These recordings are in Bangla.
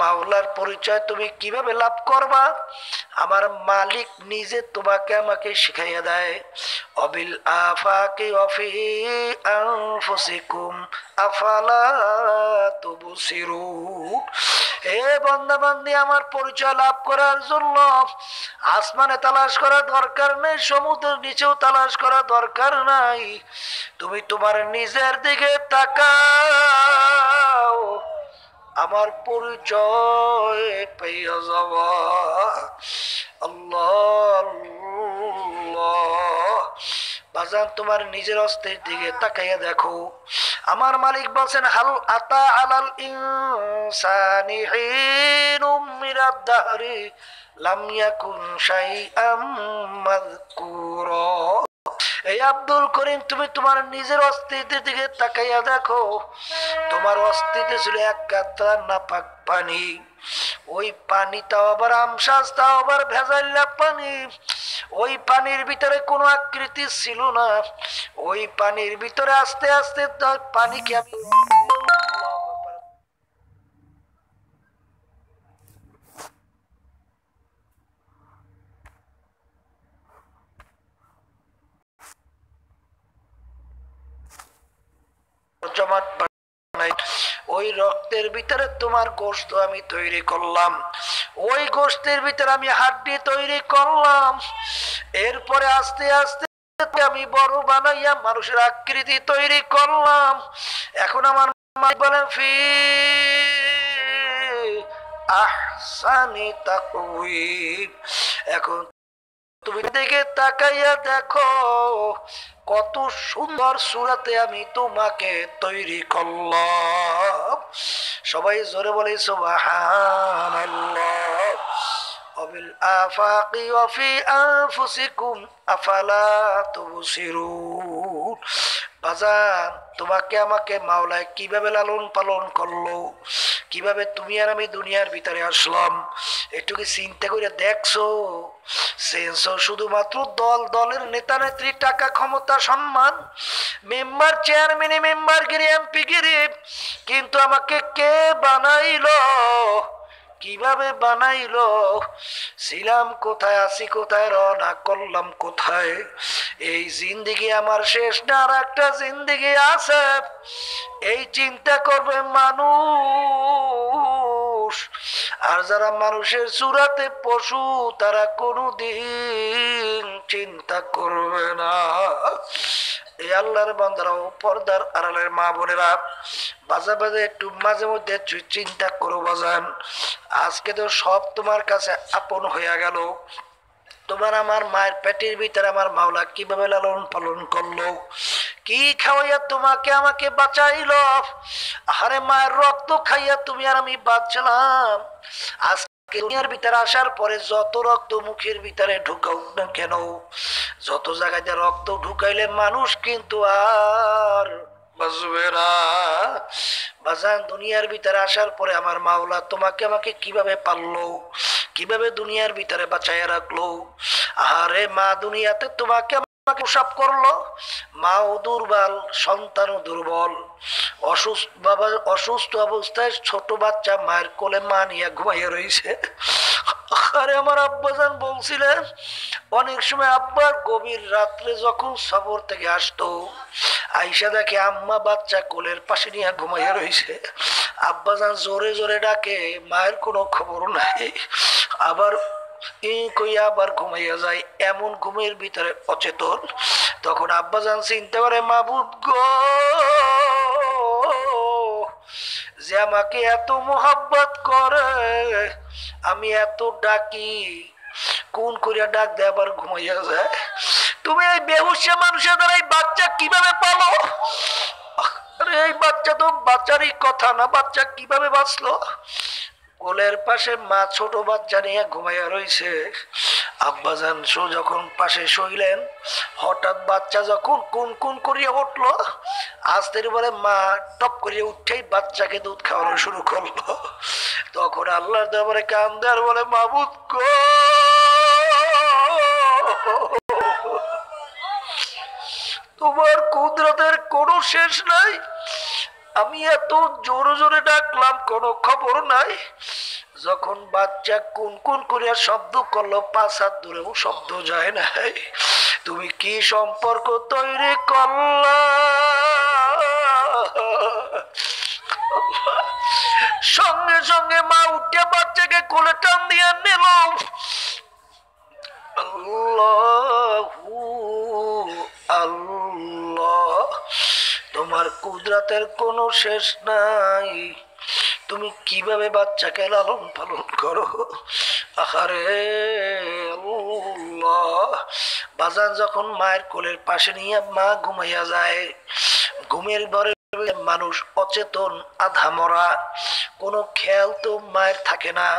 মাওলার পরিচয় তুমি কিভাবে লাভ করবা? আমার মালিক নিজে তোমাকে আমাকে শিখাইয়া দেয়। অবিল আফাকি ওয়াফি আনফুসিকুম আফালা তুবসিরুন। হে বান্দা বান্দি, আমার পরিচয় লাভ করার জন্য আসমানে তালাশ করা দরকার নেই, সমুদ্রের নিচেও তালাশ করা দরকার নাই। তুমি তোমার নিজের দিকে তাকাও, আমার পরিচয় পেয়ে যাব। আল্লাহ আল্লাহ। বাজান, তোমার নিজের অস্তিত্বের দিকে তাকাইয়া দেখো। আমার মালিক বলেন, হাল আতা আলাল ইনসানি হিনুম মিনাদ দাহরি লাম ইয়াকুন শাইআম মাযকুরা। এই আব্দুল করিম, তুমি তোমার নিজের অস্তিত্বের দিকে তাকাইয়া দেখো। তোমার অস্তিত্ব ছিল এক কাতরা নাপাক পানি। ওই পানিটাও আবার আমশাস, তাও আবার ভেজাইলা পানি। ওই পানির ভিতরে কোনো আকৃতি ছিল না। ওই পানির ভিতরে আস্তে আস্তে পানিকে আমি জমাট বানাই। ওই রক্তের ভিতরে তোমার গোশত আমি তৈরি করলাম। ওই গোশতের ভিতরে আমি হাড্ডি তৈরি করলাম। এরপরে আস্তে আস্তে আমি বড় বানাইয়া মানুষের আকৃতি তৈরি করলাম। এখন আমার মালিক বলেন, ফি আহসানি তাকওয়িম। এখন তুমি দিকে তাকাইয়া দেখো, কত সুন্দর সূরাতে আমি তোমাকে তৈরি করলাম। সবাই জোরে বলে সুবহানাল্লাহ। অবিল আফাকি ওয়া ফি আনফুসিকুম আফালা তুবসিরুন। বাজান, তোমাকে আমাকে মাওলায় কিভাবে লালন পালন করলো, কিভাবে তুমি আর আমি দুনিয়ার ভিতরে আসলাম, একটু কি চিন্তা করে দেখছো? সেন্সর শুধুমাত্র দল, দলের নেতা নেত্রী, টাকা, ক্ষমতা, সম্মান, মেম্বার, চেয়ারম্যান, মেম্বার গিরি, এমপি গিরি, কিন্তু আমাকে কে বানাইলো, কিভাবে বানাইলো, ছিলাম কোথায়, আছি কোথায়, রওনা করলাম কোথায়? এই জিন্দেগি আমার শেষ না, আর একটা জিন্দেগি আছে। এই চিন্তা করবে মানুষ। আর যারা মানুষের চূড়াতে পশু, তারা কোনোদিন চিন্তা করবে না। এই আল্লাহর বান্দারাও, পর্দার আড়ালের মা বোনেরা, বাজা বাজে একটু মাঝে মধ্যে চিন্তা করো বাজান। আজকে তো সব তোমার কাছে আপন হইয়া গেল। তোমার আমার মায়ের পেটের ভিতরে আমার মাওলা কিভাবে লালন পালন করলো, কি খাওয়াইয়া তোমাকে আমাকে বাঁচাইলো। আরে মায়ের রক্ত খাইয়া তুমি আর আমি বাঁচলাম। আজকে দুনিয়ার ভিতরে আসার পরে যত রক্ত মুখের ভিতরে ঢুকাও না কেন, যত জায়গায় রক্ত ঢুকাইলে মানুষ কিন্তু আর বাঁচবে না। বাজান, দুনিয়ার ভিতরে আসার পরে আমার মাওলা তোমাকে আমাকে কিভাবে পাললো, কিভাবে দুনিয়ার ভিতরে বাঁচাইয়া রাখলো। আরে মা দুনিয়াতে তোমাকে আমাকে প্রসব করলো, মাও দুর্বল, সন্তানও দুর্বল, অসুস্থ বাবা, অসুস্থ অবস্থায় ছোট বাচ্চা মায়ের কোলে মা নিয়ে ঘুমাইয়া রয়েছে। আরে আমার আব্বাজান বলছিলেন, অনেক সময় আব্বার গভীর রাত্রে যখন সফর থেকে আসতো, আইসা দেখে আম্মা বাচ্চা কোলের পাশে নিয়ে ঘুমাইয়া রয়েছে। আব্বাজান জোরে জোরে ডাকে, মায়ের কোনো খবর নাই। আবার কইয়া আবার ঘুমাইয়া যায়, এমন ঘুমের ভিতরে অচেতন। তখন আব্বাজান চিন্তা করে, মাবুদ গো, যে আমাকে এত মোহাব্বত করে, আমি এত ডাকি, কোন করিয়া ডাক দে আবার ঘুমাইয়া যায়। তুমি এই বেহুশা মানুষের দ্বারা এই বাচ্চা কিভাবে পালো? আরে এই বাচ্চা তো বাচ্চারই কথা না, বাচ্চা কিভাবে বাঁচলো? কোলের পাশে মা ছোট বাচ্চা নিয়ে ঘুমাইয়া রয়েছে। আব্বাজান যখন পাশে শুইলেন, হঠাৎ বাচ্চা যখন কুন কুন করিয়া উঠলো, আস্তে বলে মা টপ করিয়া উঠেই বাচ্চাকে দুধ খাওয়ানো শুরু করলো। তখন আল্লাহর দরবারে কান্দে আর বলে, মাবুদ গো, তোমার কুদরতের কোনো শেষ নাই। আমি এত জোরে জোরে ডাকলাম, কোনো খবর নাই। যখন বাচ্চা কুন কুন করিয়া শব্দ করলো 5 হাত দূরেও শব্দ যায় না, তুমি কি সম্পর্ক তৈরি করলা? সঙ্গে সঙ্গে মা উঠে বাচ্চাকে কোলে টান দিয়ে নিল। আল্লাহু আল্লাহ, তোমার কুদরতের কোনো শেষ নাই। তুমি কিভাবে বাচ্চাকে লালন পালন করো। আহারে আল্লাহ। বাজান যখন মায়ের কোলের পাশে নিয়ে মা ঘুমাইয়া যায়, ঘুমের ঘরে মানুষ অচেতন, আধা মরা, কোনো খেয়াল তো মায়ের থাকে না।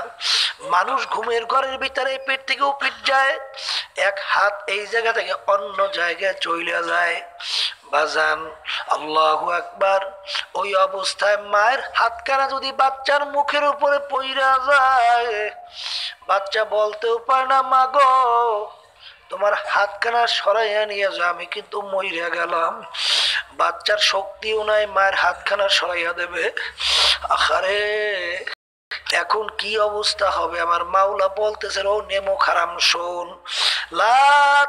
মানুষ ঘুমের ঘরের ভিতরে পেট থেকেও পিট যায়, এক হাত এই জায়গা থেকে অন্য জায়গায় চলে যায়। বাজান আল্লাহু আকবার, ওই অবস্থায় মায়ের হাতখানা যদি বাচ্চার মুখের উপরে পইরা যায়, বাচ্চা বলতেও পারে না মা গো তোমার হাতখানা সরাইয়া নিয়ে যা, আমি কিন্তু মইরা গেলাম। বাচ্চার শক্তিও নাই মায়ের হাতখানা সরাইয়া দেবে। আহারে এখন কি অবস্থা হবে। আমার মাওলা বলতেছে ও নেমো খারাম শোন, লা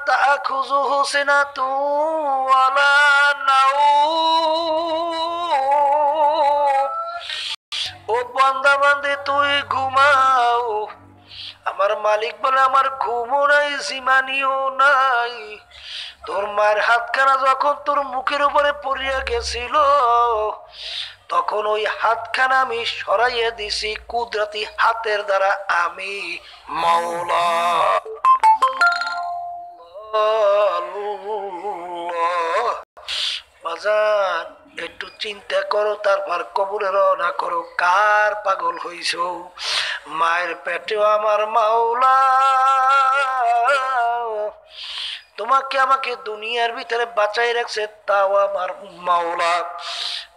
তাখুযুহু সিনাতু ওয়ালা নাউম, ও বান্দা বান্দে তুই ঘুমাও। আমার মালিক বলে আমার ঘুমও নাই, জিমানিও নাই। তোর মায়ের হাতখানা যখন তোর মুখের উপরে পড়িয়া গেছিল, তখন ওই হাতখানা আমি সরাইয়া দিছি কুদরতি হাতের দ্বারা, আমি মাওলা। বাজান একটু চিন্তা করো, তারপর কবরে রওনা করো। কার পাগল হইছ? মায়ের পেটেও আমার মাওলা। তোমাকে আমাকে দুনিয়ার ভিতরে বাঁচাই রাখছে, তাও আমার মাওলা।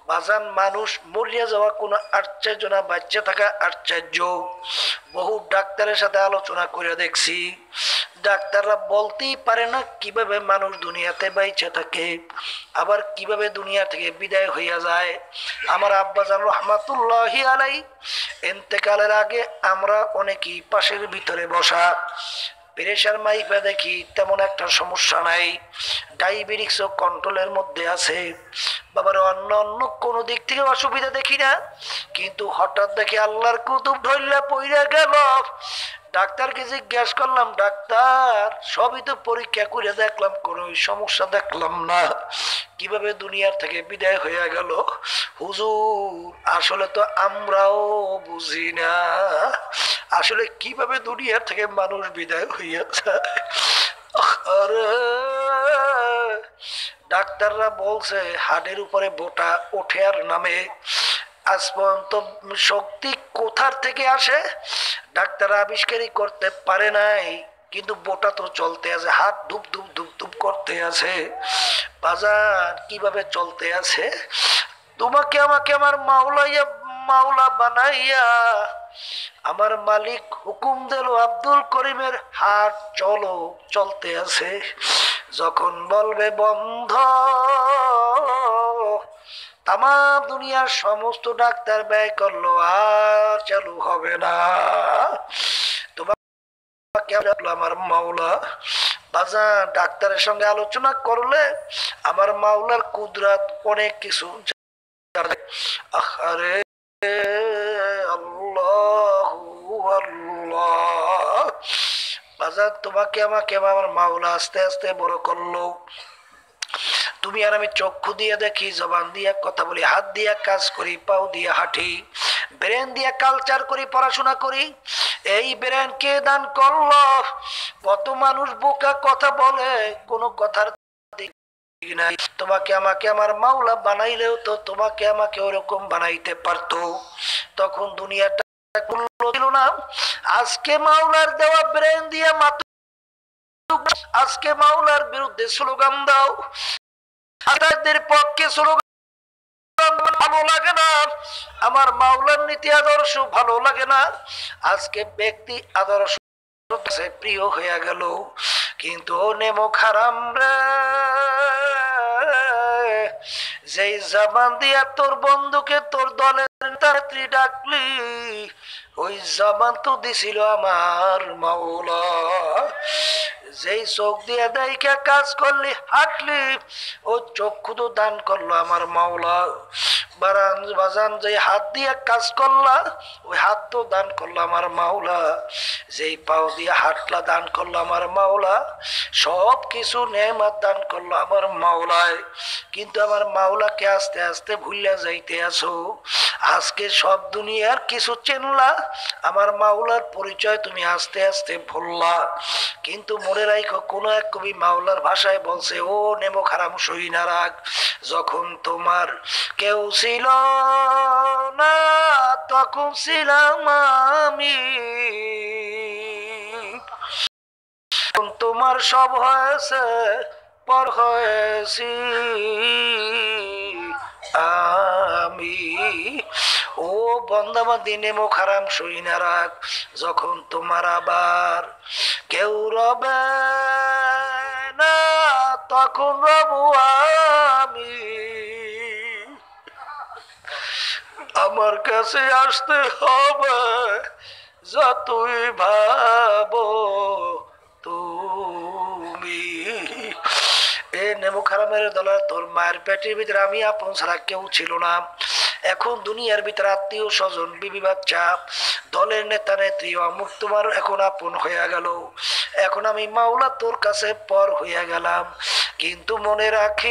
বাজান মানুষ মরিয়া যাওয়া কোনো আশ্চর্য না, বাচ্চা থাকা আশ্চর্য। বহু ডাক্তারের সাথে আলোচনা করে দেখছি, ডাক্তাররা বলতেই পারে না কিভাবে মানুষ দুনিয়াতে বাইচে থাকে, আবার কিভাবে দুনিয়া থেকে বিদায় হইয়া যায়। আমার আব্বাজান রহমাতুল্লাহি আলাই ইন্তেকালের আগে আমরা অনেকেই পাশের ভিতরে বসা, প্রেশার মাইপা দেখি তেমন একটা সমস্যা নাই, ডায়াবেটিস ও কন্ট্রোলের মধ্যে আছে। বাবার অন্য অন্য কোনো দিক থেকে অসুবিধা দেখি না, কিন্তু হঠাৎ দেখি আল্লাহর কুতুব ধরলা পইরা গেল। ডাক্তারকে জিজ্ঞেস করলাম, ডাক্তার সবই তো পরীক্ষা করে দেখলাম, কোনো সমস্যা দেখলাম না, কিভাবে দুনিয়ার থেকে বিদায় হয়ে গেল? হুজুর আসলে তো আমরাও বুঝি না, আসলে কিভাবে দুনিয়ার থেকে মানুষ বিদায় হইয়া যায়। আরে ডাক্তাররা বলছে হাড়ের উপরে বোটা ওঠে আর নামে, আজ পর্যন্ত শক্তি কোথার থেকে আসে ডাক্তাররা আবিষ্কারই করতে পারে নাই, কিন্তু বোটা তো চলতে আছে, হাত ধুপ ধুপ ধুপ ধুপ করতে আছে। বাজার কিভাবে চলতে আছে? তোমাকে আমাকে আমার মাওলা বানাইয়া আমার মালিক হুকুম দিল আব্দুল করিমের হাট চলো, চলতে আছে। যখন বলবে বন্ধ, তাম দুনিয়ার সমস্ত ডাক্তার ব্যয় করলো, আর চালু হবে না। তোমাকে আমার মাওলা। বাজার ডাক্তারের সঙ্গে আলোচনা করলে আমার মাওলার কুদরত অনেক কিছু। আরে আল্লাহু আল্লাহ। বাজার তোমাকে আমাকে আমার মাওলা আস্তে আস্তে বড় করলো। তুমি আর আমি চক্ষু দিয়ে দেখি, জবান দিয়ে কথা বলি, হাত দিয়ে কাজ করি, পাও দিয়ে হাঁটি, ব্রেন দিয়ে কালচার করি, পড়াশোনা করি। এই ব্রেন কে দান করলো? কত মানুষ বোকা কথা বলে, কোনো কথার নাই। তোমাকে আমাকে আমার মাওলা বানাইলেও তো তোমাকে আমাকে ওরকম বানাইতে পারতো, তখন দুনিয়াটা ছিল না। আজকে মাওলার দেওয়া ব্রেন দিয়ে মাত্র, আজকে মাওলার বিরুদ্ধে স্লোগান দাও, আদায়দের পক্ষে স্লোগান ভালো লাগে না, আমার মাওলার নীতি আদর্শ ভালো লাগে না। আজকে ব্যক্তি আদর্শ প্রিয় হয়ে গেল, কিন্তু নেমো খারাম রে, যেই জবান দিয়া তোর বন্ধুকে তোর দলে তাড়াতাড়ি ডাকলি ওই জবান তো দিছিল আমার মাওলা। যেই চোখ দিয়ে দেখে কাজ করলি হাঁটলি ও চক্ষু তো দান করলো আমার মাওলা। বাজান যে হাত দিয়ে কাজ করলা ওই হাত তো দান করলো আমার মাওলা। যেই পাও দিয়ে হাঁটলা দান করলো আমার মাওলা। সব কিছু নেয়ামত দান করলো আমার মাওলায়। কিন্তু আমার মাওলাকে আস্তে আস্তে ভুলিয়া যাইতে আছো। আজকে সব দুনিয়ার কিছু চিনলা, আমার মাওলার পরিচয় তুমি আস্তে আস্তে ভুললা। কিন্তু মনে রাখো, কোন এক কবি মাওলার ভাষায় বলছে, ও নেমো খারাম সই না রাখ, যখন তোমার কেউ ছিল না তখন ছিলাম আমি, তোমার সব হয়েছে পর হয়েছি আমি। ও বন্দাবাদী নেমো খারাম সই না রাখ, যখন তোমার আবার কেউ রবে না তখন রবো আমি। আমার কাছে আসতে হবে যতই ভাবো তুমি। এ নেমু খারামের দলা, তোর মায়ের পেটের ভিতরে আমি আপন ছাড়া কেউ ছিল না। এখন দুনিয়ার ভিতরে আত্মীয় স্বজন বিবি বাচ্চা দলের নেতা নেত্রী অমুক তোমার এখন আপন হইয়া গেল। এখন আমি মাওলা তোর কাছে পর হইয়া গেলাম। কিন্তু মনে রাখিস,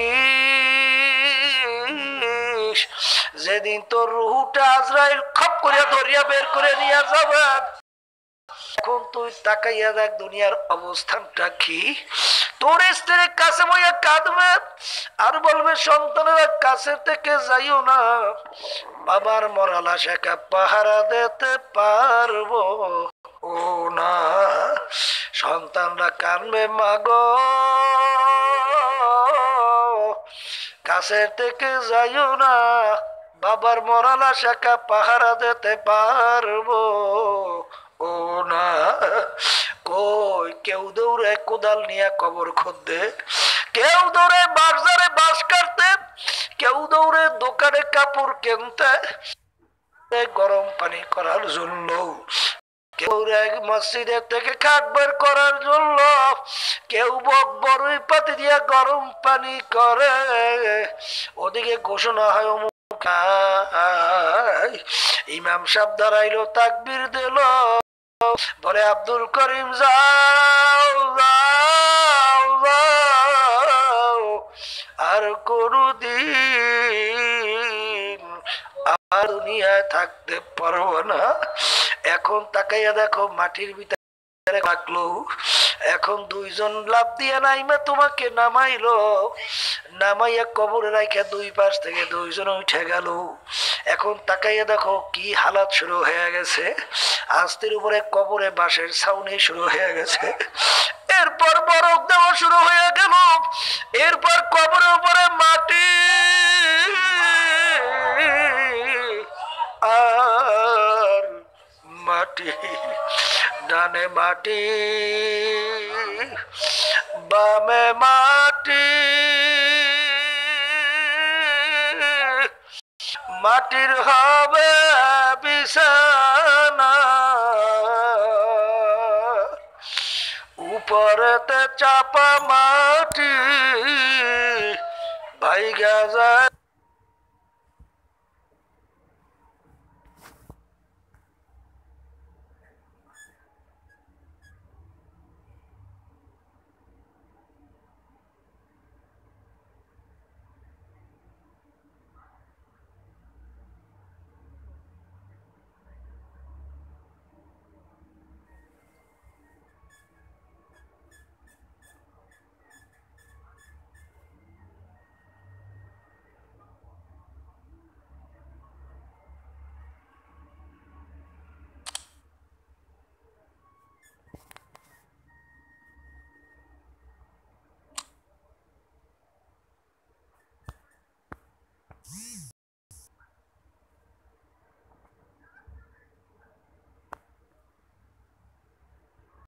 যেদিন তোর রুহুটা আজরাইল খপ করিয়া ধরিয়া বের করে নিয়ে যাবে, এখন তুই তাকাইয়া দেখ দুনিয়ার অবস্থানটা কি। তোর স্ত্রীর কাছে বইয়া কাঁদবে আর বলবে, সন্তানেরা কাছে থেকে যাইও না, বাবার মরা লাশকে পাহারা দিতে পারবো ও না। সন্তানরা কানবে, মাগো কাছে থেকে যাইও না, বাবার মরা লাশকে পাহারা দিতে পারবো ও না। কই কেউ দৌড়ে কোদাল নিয়ে কবর খুঁড়তে, কেউ দৌড়ে বাজারে বাঁশ কাটতে, কেউ দৌড়ে দোকানে কাপড় কিনতে, গরম পানি করার জন্য, কেউ মসজিদের থেকে খাট বের করার জন্য, কেউ বড়ই পাতি দিয়ে গরম পানি করে। ওদিকে ঘোষণা হয় ইমাম সাহেব দাঁড়াইলো, তাকবীর দিল, বলে আব্দুল করিম যাও যাও যাও, আর কোনদিন আর দুনিয়ায় থাকতে পারবো না। এখন তাকাইয়া দেখো, মাটির ভিতরে রাখলো, এখন দুইজন লাভ দিয়ে নাইমা তোমাকে নামাইলো, নামাইয়া কবরে রাখা দুই পাশ থেকে দুইজন উঠে গেল। এখন তাকাইয়া দেখো কি হালাত শুরু হয়ে গেছে। আস্তের উপরে কবরে বাঁশের ছাউনি শুরু হয়ে গেছে, এরপর বরফ দেওয়া শুরু হয়ে গেল, এরপর কবরের উপরে মাটি আর মাটি, ডানে মাটি বামে মাটি, মাটির হবে বিছানা, উপরেতে চাপা মাটি ভাইগা যায়